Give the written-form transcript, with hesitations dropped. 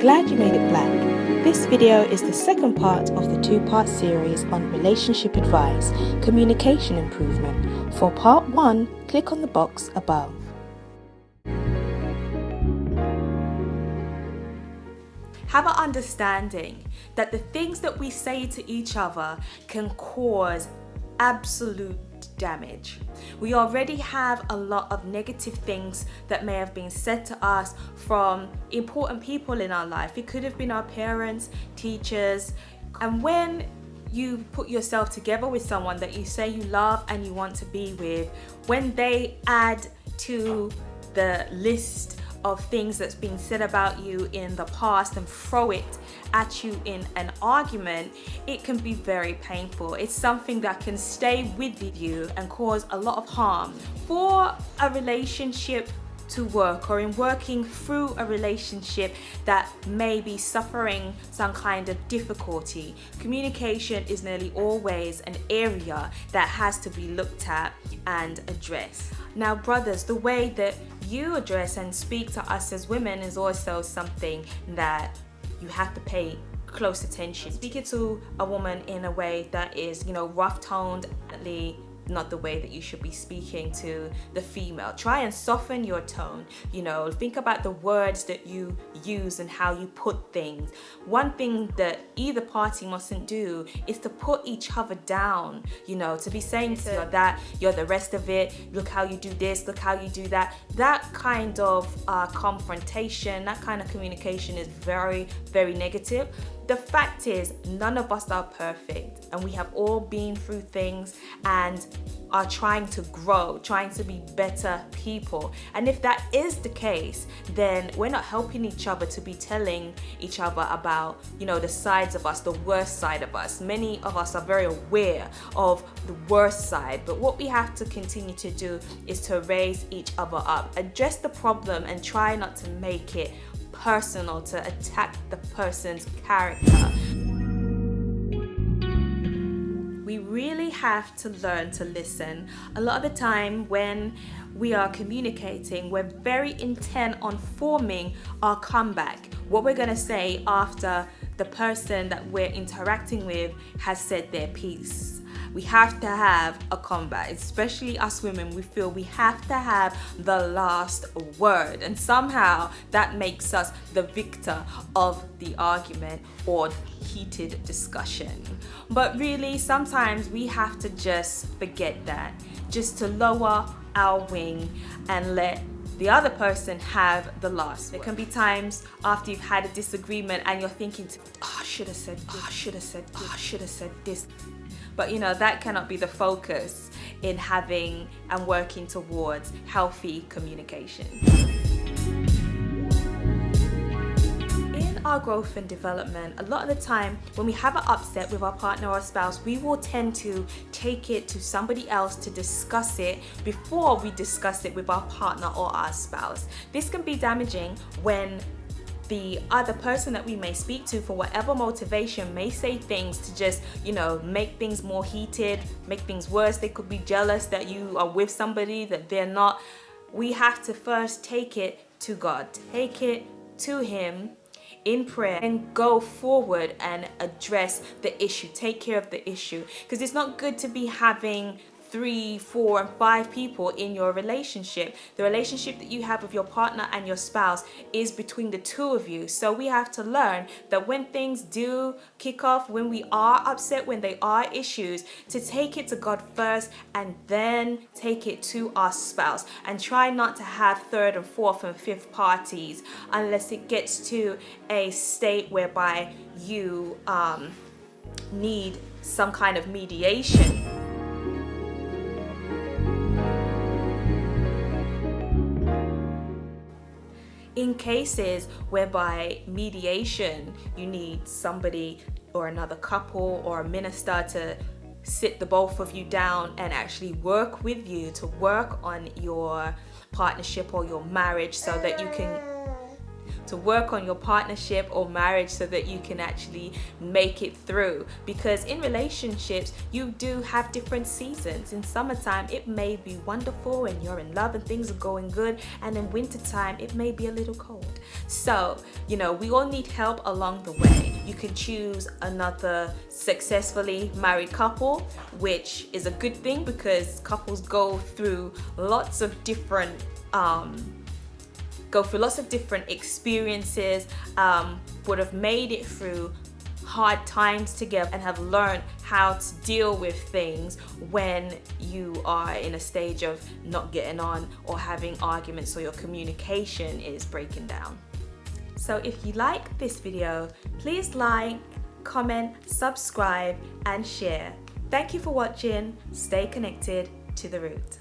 glad you made it black. This video is the second part of the two-part series on relationship advice, communication improvement. For part 1, click on the box above. Have an understanding that the things that we say to each other can cause absolute damage. We already have a lot of negative things that may have been said to us from important people in our life. It could have been our parents, teachers, and when you put yourself together with someone that you say you love and you want to be with, when they add to the list of things that's been said about you in the past and throw it at you in an argument, it can be very painful. It's something that can stay with you and cause a lot of harm. For a relationship to work, or in working through a relationship that may be suffering some kind of difficulty, communication is nearly always an area that has to be looked at and addressed. Now, brothers, the way that you address and speak to us as women is also something that you have to pay close attention. Speaking to a woman in a way that is, rough toned, not the way that you should be speaking to the female. Try and soften your tone. Think about the words that you use and how you put things. One thing that either party mustn't do is to put each other down, to be saying to you that you're the rest of it, look how you do this, look how you do that. That kind of confrontation, that kind of communication is very, very negative. The fact is, none of us are perfect, and we have all been through things and are trying to grow, trying to be better people. And if that is the case, then we're not helping each other to be telling each other about, the sides of us, the worst side of us. Many of us are very aware of the worst side, but what we have to continue to do is to raise each other up, address the problem, and try not to make it personal, to attack the person's character. We really have to learn to listen. A lot of the time when we are communicating, we're very intent on forming our comeback. What we're going to say after the person that we're interacting with has said their piece. We have to have a comeback, especially us women. We feel we have to have the last word, and somehow that makes us the victor of the argument or heated discussion. But really, sometimes we have to just forget that, just to lower our wing and let the other person have the last. There can be times after you've had a disagreement and you're thinking, I should have said this, I should have said this, I should have said this. But that cannot be the focus in having and working towards healthy communication. In our growth and development, a lot of the time when we have an upset with our partner or spouse, we will tend to take it to somebody else to discuss it before we discuss it with our partner or our spouse. This can be damaging when the other person that we may speak to, for whatever motivation, may say things to just, make things more heated, make things worse. They could be jealous that you are with somebody that they're not. We have to first take it to God, take it to Him in prayer, and go forward and address the issue, take care of the issue. Because it's not good to be having 3, 4, and 5 people in your relationship. The relationship that you have with your partner and your spouse is between the two of you. So we have to learn that when things do kick off, when we are upset, when there are issues, to take it to God first and then take it to our spouse, and try not to have 3rd and 4th and 5th parties unless it gets to a state whereby you need some kind of mediation. In cases whereby mediation, you need somebody or another couple or a minister to sit the both of you down and actually work with you to work on your partnership or your marriage, so that you can to work on your partnership or marriage so that you can actually make it through. Because in relationships, you do have different seasons. In summertime, it may be wonderful and you're in love and things are going good, and in wintertime, it may be a little cold. So, we all need help along the way. You can choose another successfully married couple, which is a good thing because couples go through lots of different experiences, would have made it through hard times together and have learned how to deal with things when you are in a stage of not getting on or having arguments or your communication is breaking down. So if you like this video, please like, comment, subscribe and share. Thank you for watching. Stay connected to the root.